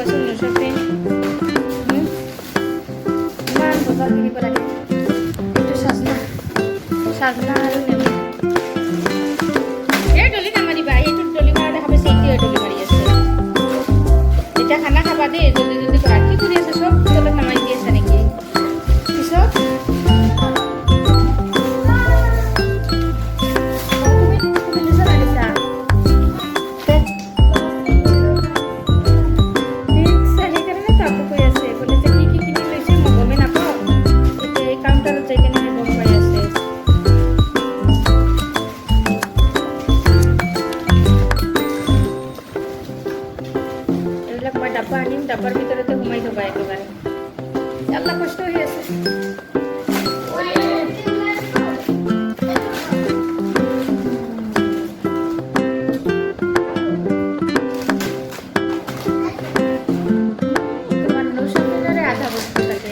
চাবাচোন নচপে ইমান বজাৰ কিনিব লাগে এইটো চাজনা আৰু নেমু এই ডলি নামাৰিবা এইটো ডলি মাৰা দেখা পাইছে এইটোৱে ডলি মাৰি আছে এতিয়া খানা খাবা দেই জলদি জলদি কৰা কি কৰি আছে চব তলত নামাৰি দি আছে নেকি পিছত ডাব্বা আনিম ডাব্বাৰ ভিতৰতে সোমাই থবা একেবাৰে আল্লাহ কষ্ট হৈ আছে তোমাৰ নৌশালৰে আধা বস্তু থাকে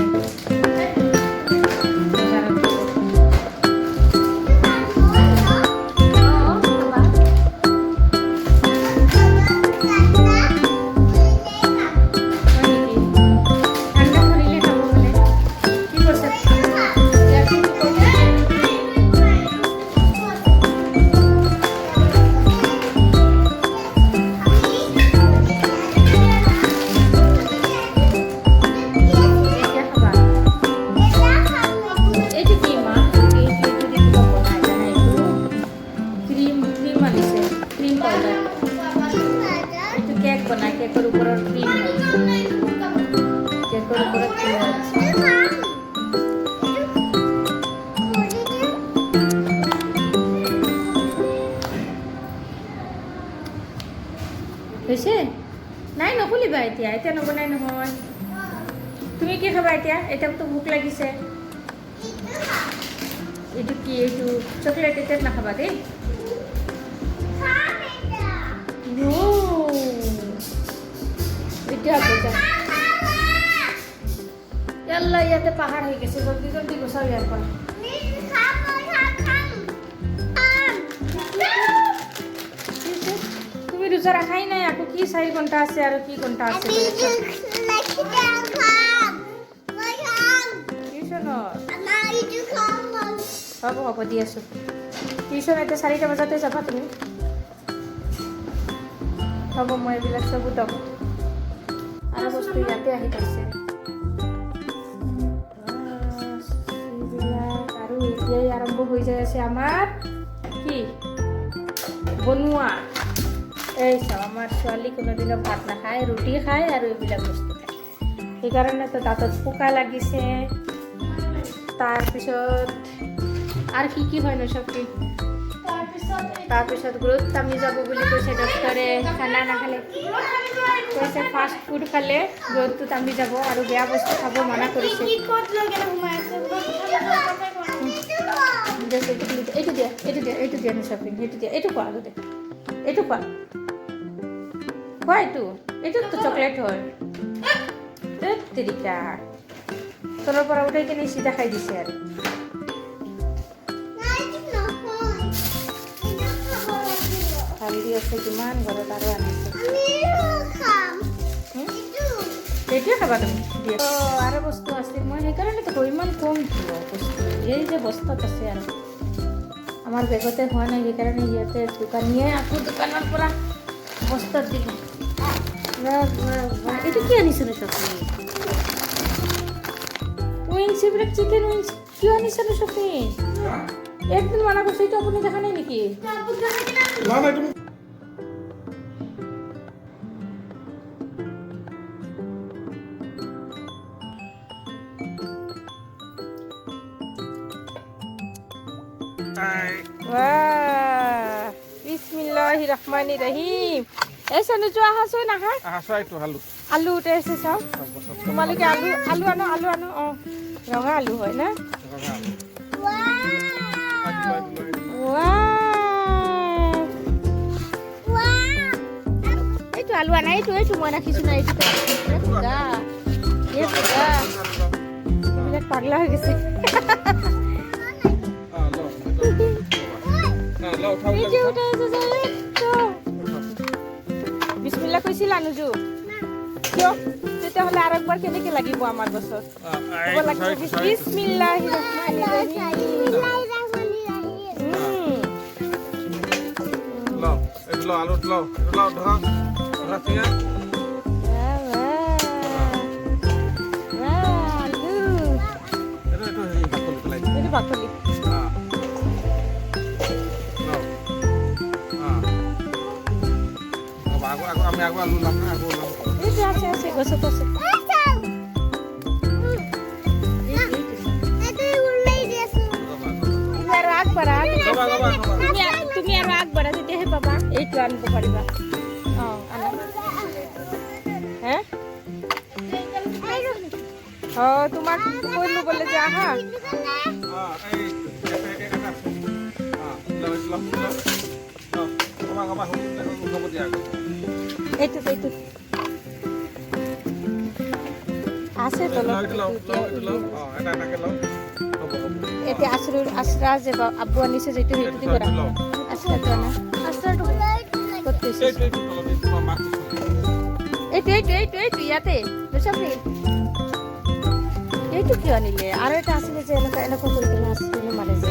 কেকৰ ওপৰত ক্ৰীম কেকৰ ওপৰত ক্ৰীম হৈছে নাই নকলিবা এতিয়া এতিয়া নবনাই নহয় তুমি কি খাবা এতিয়া এতিয়াতো ভোক লাগিছে এইটো কি এইটো চকলেট এতিয়া নাখাবা দেই ইয়াল্লা ইয়াতে পাহাৰ হৈ গৈছে জলদি জলদি গুচাও ইয়াৰ পৰা তুমি ৰোজা ৰাখাই নাই আকৌ কি 4 ঘণ্টা আছে আৰু কি ঘণ্টা আছে হ'ব হ'ব দি আছোঁ টিউশ্যন এতিয়া 4টা বজাতে যাবা তুমি হ'ব মই এইবিলাক চব উঠাম আৰু বস্তু ইয়াতে আহি পাইছে আৰু এতিয়াই আৰম্ভ হৈ যায় আছে আমাৰ কি বনোৱা এই চাওঁ আমাৰ ছোৱালী কোনোদিনো ভাত নাখায় ৰুটি খায় আৰু এইবিলাক বস্তু খায় সেইকাৰণেতো দাঁতত পোকা লাগিছে তাৰপিছত আৰু কি হয় ন চব কি তাৰপিছত গ্ৰোথ কমি যাব বুলি কৈছে ডক্টৰে খানা নাখালে কৈছে ফাষ্ট ফুড খালে গ্ৰোথটো কমি যাব আৰু বেয়া বস্তু খাব মানা কৰিছে এইটো দিয়া শ্বপিং সেইটো দিয়া এইটো খোৱা আগতে এইটো খোৱা খোৱা এইটোতো চকলেট হয় তেৰিকা তলৰ পৰা উঠাই কিনে চিধা খাই দিছে আৰু হালদি আছে কিমান ঘৰত আৰু আনিছে সেইটোৱে খাবা তুমি আৰু বস্তু আছে মই সেইকাৰণেতো কওঁ ইমান কম দিব বস্তু এই যে বস্তাত আছে আৰু আমাৰ বেগতে হোৱা নাই সেইকাৰণে সিহঁতে দোকানীয়ে আকৌ দোকানৰ পৰা বস্তাত দিব এইটো কি আনিছে নো চকী উইংছ এইবিলাক চিকেন উইংছ কিয় আনিছে নো চকী একদিন মানা কৰিছে এইটো আপুনি দেখা নাই নেকি বিসমিল্লাহিৰৰহমানিৰৰহিম এই চনুজু আহাচোন আহা এইটো আলু উঠাইছে চাওক তোমালোকে আলু আনো অঁ ৰঙা আলু হয় না এইটো আলু আনা এইটো মই ৰাখিছোঁ না এইটো এইবিলাক পাগলা হৈ গৈছে বিসমিল্লাহ কৈছিল আনুজু দিয়ক তেতিয়াহ'লে আৰু একবাৰ কেনেকৈ লাগিব আমাৰ গছত ক'ব লাগিব বিছমিল্লাহিৰ ৰহমানিৰ Rahim Lo, itu lo, alut lo, itu lo, dah, rasanya. Itu bakul itu lagi. Ini bakuli. Ah, lo, ah. Aku alu lam. Itu আছে গছত আছে তুমি আৰু আগবাঢ়া তেতিয়াহে পাবা এইটো আনিব পাৰিবা হে তোমাক কৈলো বোলে যে আহা এইটো আছে তলত এতিয়া আশ্ৰা যে আব্বু আনিছে যেটো সেইটো দি কৰা আশ্ৰাটো আনা আশ্ৰাটো ক'ত থৈছে এইটো ইয়াতে লৈছাফিল এইটো কিয় আনিলে আৰু এটা আছিলে যে এনেকুৱা কৰি কিনে আছিলে মানে যে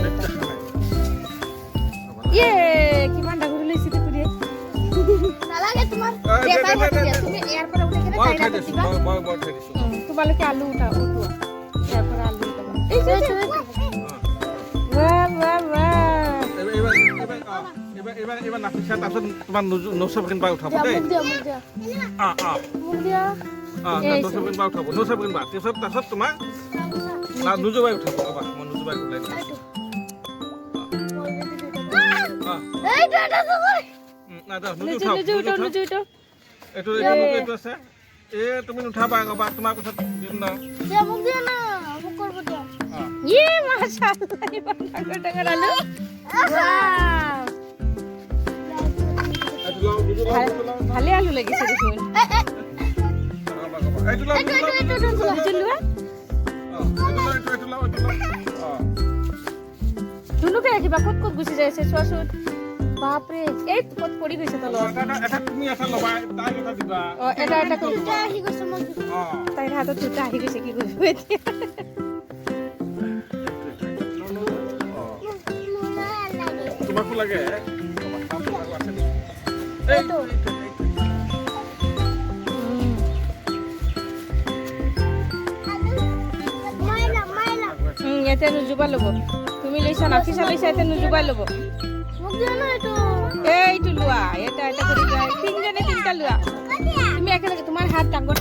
কিমান ডাঙৰ লৈছে টুকুৰিয়ে নালাগে তোমাৰ তুমি ইয়াৰ পৰা উঠি কিনে তাইৰা দিবা তোমালোকে আলু উঠোৱা ইয়াৰ পৰা আলু উঠাবা Iban nafisa tasut teman nusabakin bau uthabo dei. Nusabakin bau uthabo. Nusabakin ba. Tasut tuma na nuju bau uthabo ba. Mon nuju bau ulai. এই দাদা কই না দাও nuju uthabo. Itu আছে. তুমি উঠাবা বা তোমাৰ কথা দিম না। মোক দিয়া না মোক কৰব দিয়া মাশাআল্লাহ ইমান ডাঙৰ আলু ভালে আলু লাগিছে দেখোন ধুনুকে ৰাখিবা ক'ত গুচি যাই আছে চোৱাচোন বাপৰে এই ক'ত পৰি গৈছে তলত তুমি এটা লবা তাই এটা দিবা এটা কৰি আহি গৈছে মোক তাইৰ হাতত দুটা আহি গৈছে কি কৰিব এতিয়া তোমাকো লাগে ইয়াতে নুজুবা ল'ব তুমি লৈছা নাফিছা লৈছা ইয়াতে নুজুবা ল'ব এইটো লোৱা এটা কৰি লোৱা তিনিজনে তিনিটা লোৱা তুমি একেলগে তোমাৰ হাত ডাঙৰ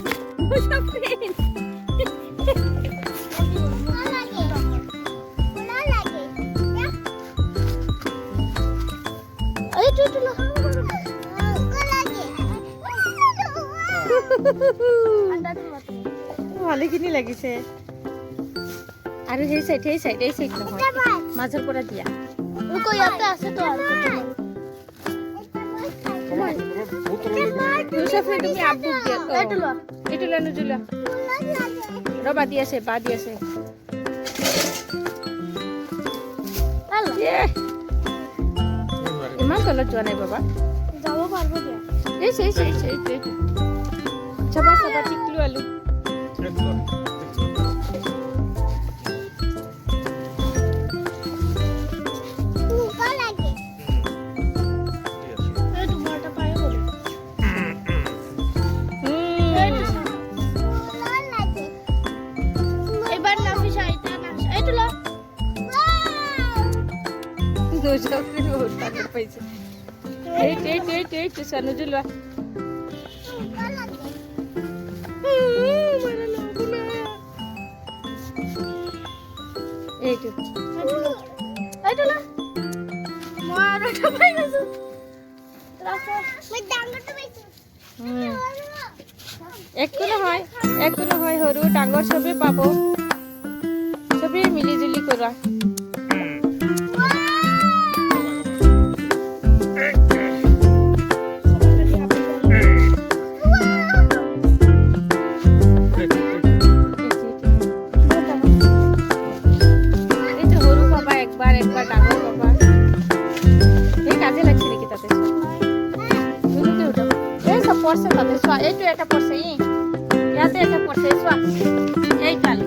ভালেখিনি লাগিছে আৰু সেই চাইড নহয় মাজৰ পৰা দিয়া ইয়াতে আছে তো তুমি আব্বুক দিয়া এইটো লোৱা নুজুলা ৰবা দি আছে বা দি আছে ইমান তলত যোৱা নাই বাবা যাব পারবো দিয়া এই চাবা টিকলু আলু Sanujulwa. Itu lah. Mau ada apa ini tu? Terasa. একো নহয় সৰু ডাঙৰ চবেই পাব চবেই মিলি জুলি কৰা এইটো এটা পড়ছে আছে চোৱা এইটো আলু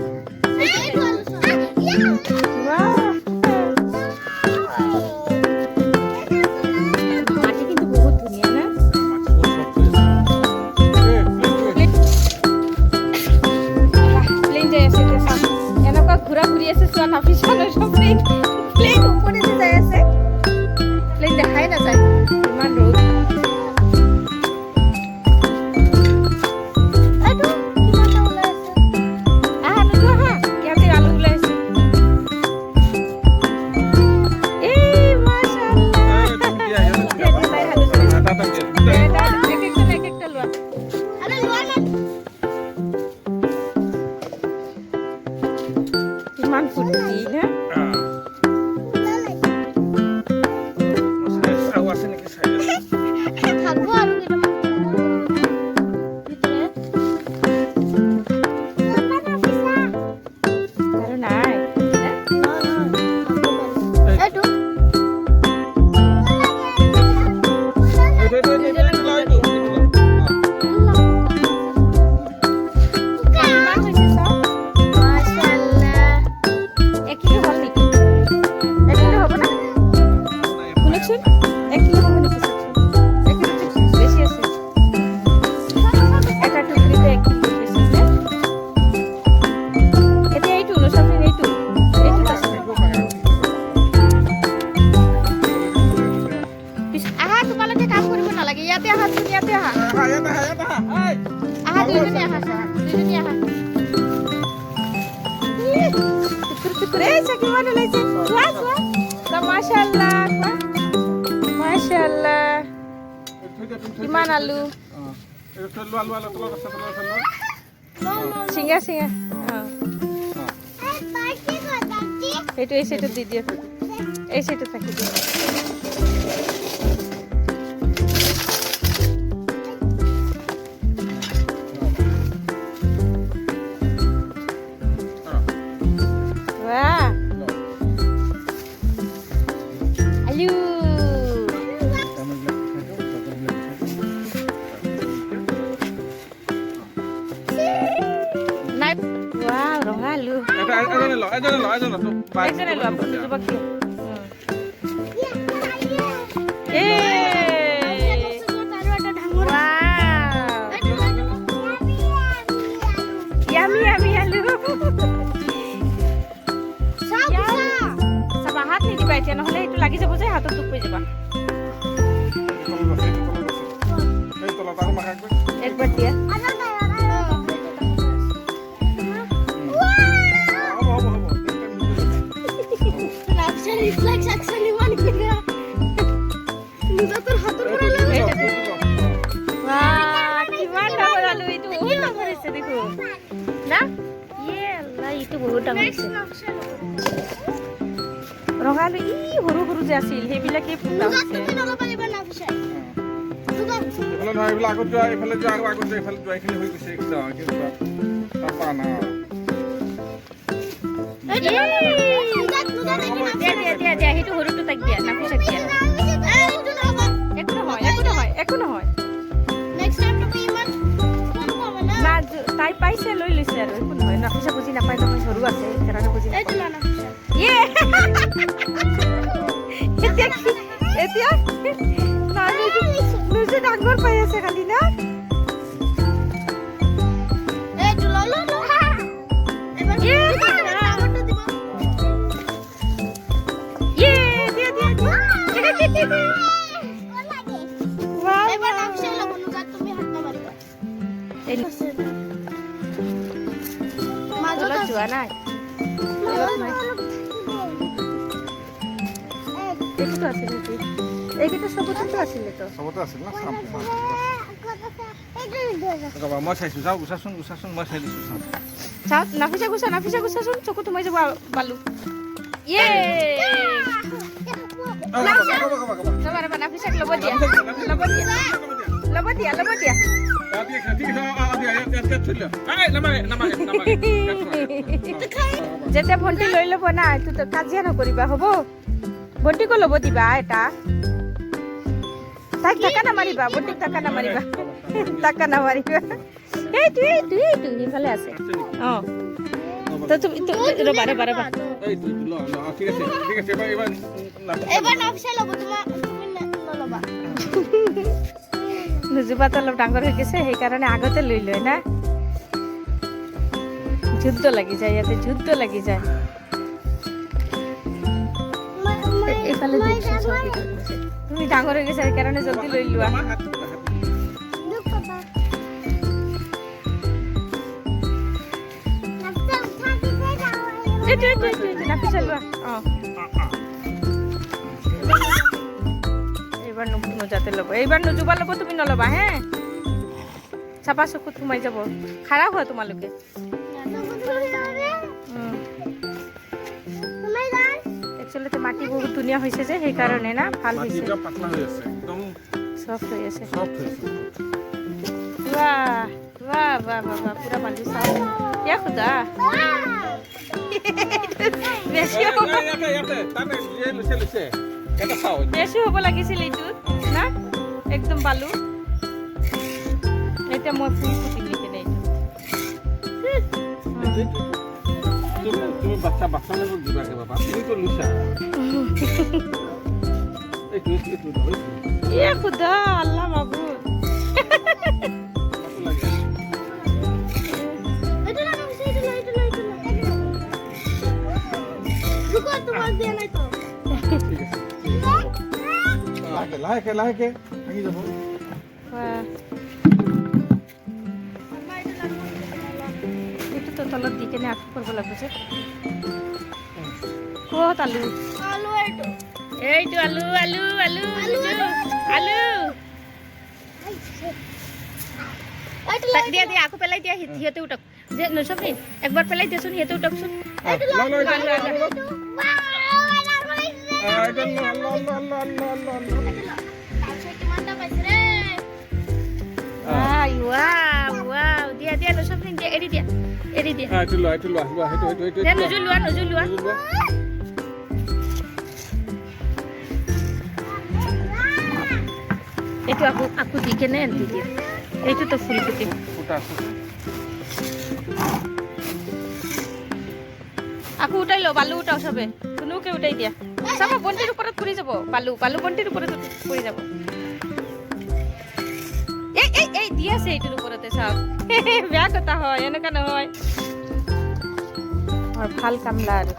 মাটি কিন্তু বহুত ধুনীয়া না প্লেন যাই আছে চোৱা এনেকুৱা ঘূৰা ঘূৰি আছে চোৱা নাফিছানৰ চব প্লেন ওপৰতে যে যাই আছে প্লেন দেখাই নাযায় ইমান ৰ'দ ইমান ফূৰ্তি না আৰু আছে নেকি চাই থাকবো আৰু আৰু নাই কিমান আলু চিঙা চিঙা সেইটো এই চাইডত দি দিয়ক এই চাইডত থাকি দিয়ক একজনে লো আপুনি দুজোপা কিয় হাত নিদিবা এতিয়া নহ'লে এইটো লাগি যাব যে হাতত দুখ পাই যাবা একবাৰ দিয়া ৰঙালু ই সৰু সৰু যে আছিল সেইবিলাকে ফুটা হৈছে সেইটো সৰুটো তাক দিয়া নাফিছাক দিয়া একো নহয় না তাই পাইছে লৈ লৈছে আৰু একো নহয় নাফিছা বুজি নাপায় নহয় সৰু আছে সেইকাৰণে বুজি এতিয়া নিজে ডাঙৰ পাই আছে খালি না যোৱা নাই এইটো আছে নেকি এইকেইটা চবতো আছিলে তো চবতে আছিল না মই চাইছো যাওঁ গুচাচোন মই চাই দিছো চাওক নাফিছা গুচাচোন চকুত সোমাই যাব বালু নাফিছাক ল'ব দিয়া যেতিয়া ভণ্টি লৈ ল'ব না এইটো কাজিয়া নকৰিবা হ'ব ভণ্টিকো ল'ব দিবা এটা তাইক টাকা নামাৰিবা ভণ্টিক টাকা নামাৰিবা এইটো সেইফালে আছে অঁ তো তুমি ৰ'বা এইটো ল ঠিক আছে এবাৰ এবাৰ নফিছে ল'ব তুমি নল'বা নুজুপাত অলপ ডাঙৰ হৈ গৈছে সেইকাৰণে আগতে লৈ লয় না যুদ্ধ লাগি যায় ইয়াতে যুদ্ধ লাগি যায় এইফালে তুমি ডাঙৰ হৈ গৈছা সেইকাৰণে জলদি লৈ লোৱা এইটো নাপিছে লোৱা অঁ এইবাৰ নোজাতে ল'ব এইবাৰ নোজোবা ল'ব তুমি নল'বা হে চাপা চকুত সোমাই যাব খাৰা হোৱা তোমালোকে একচুৱেলি মাটি বহুত ধুনীয়া হৈছে যে সেইকাৰণে না ভাল হৈছে পাতলা হৈ আছে একদম চফ্ট হৈ আছে সফট হৈছে वाह पूरा बालू साफ क्या खुदा বেছি হ'ব লাগিছিল এইটো না একদম বালু এতিয়া মই ফুল ফুটিম কেনে তুমি বাচ্চা লগত দিবাকে বাবা তুমি তো লুচা এইটো এ খুদা আল্লাহ মাবুদ লাহেকে ভাঙি যাব এইটো তো তলত দি কেনে আকৌ কৰিব লাগিব যে ক'ত আলু এইটো আলু দিয়া আকৌ পেলাই দিয়া সিহঁতে উঠক যে নচবি একবাৰ পেলাই দিয়াচোন সিহঁতে উঠকচোন দিয়া নচবি দিয়া এৰি দিয়া এইটো লোৱা নোজোলোৱা এইটো আকৌ দি কেনে দি দিয়া এইটো তো ফুল ফুটিম আকৌ উঠাই লো বালু উঠাও চবে কোনোকে উঠাই দিয়া চাব বন্তিৰ ওপৰত পৰি যাব বালু বন্তিৰ ওপৰত পৰি যাব এই দি আছে এইটোৰ ওপৰতে চাওক বেয়া কথা হয় এনেকুৱা নহয় ভাল কামলা আৰু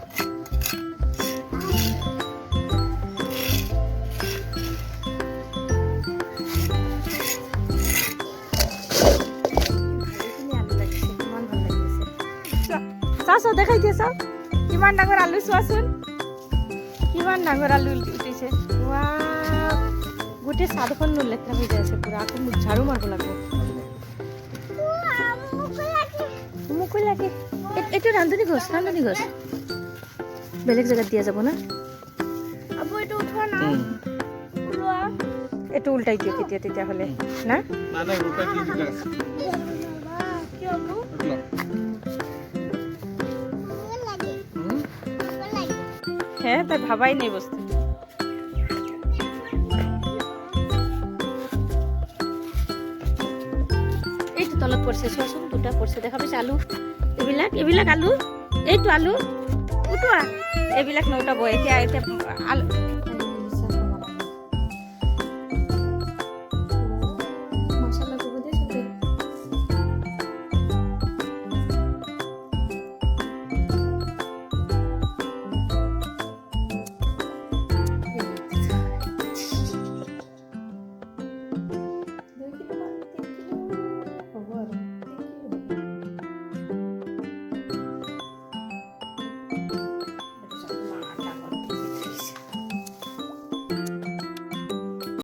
চাও দেখাই দিয়া চাও কিমান ডাঙৰ আলু চোৱাচোন কিমান ডাঙৰ আলু উঠিছে গোটেই চাদখন মোৰ লেতেৰা হৈ যাই আছে পুৰা আকৌ মোক ঝাৰু মাৰিব লাগিব মোকো লাগে এইটো ৰান্ধনী গছ বেলেগ জেগাত দিয়া যাব না এইটো উল্টাই দিয়ক এতিয়া তেতিয়াহ'লে না হ্যাঁ তাই ভাবাই নেই বস্তু এইটো তলত পড়ছে চোৱাচোন দুটা পড়ছে দেখা পাইছে আলু এইবিলাক আলু এইটো আলু উঠোৱা এইবিলাক নউঠাব এতিয়া আলু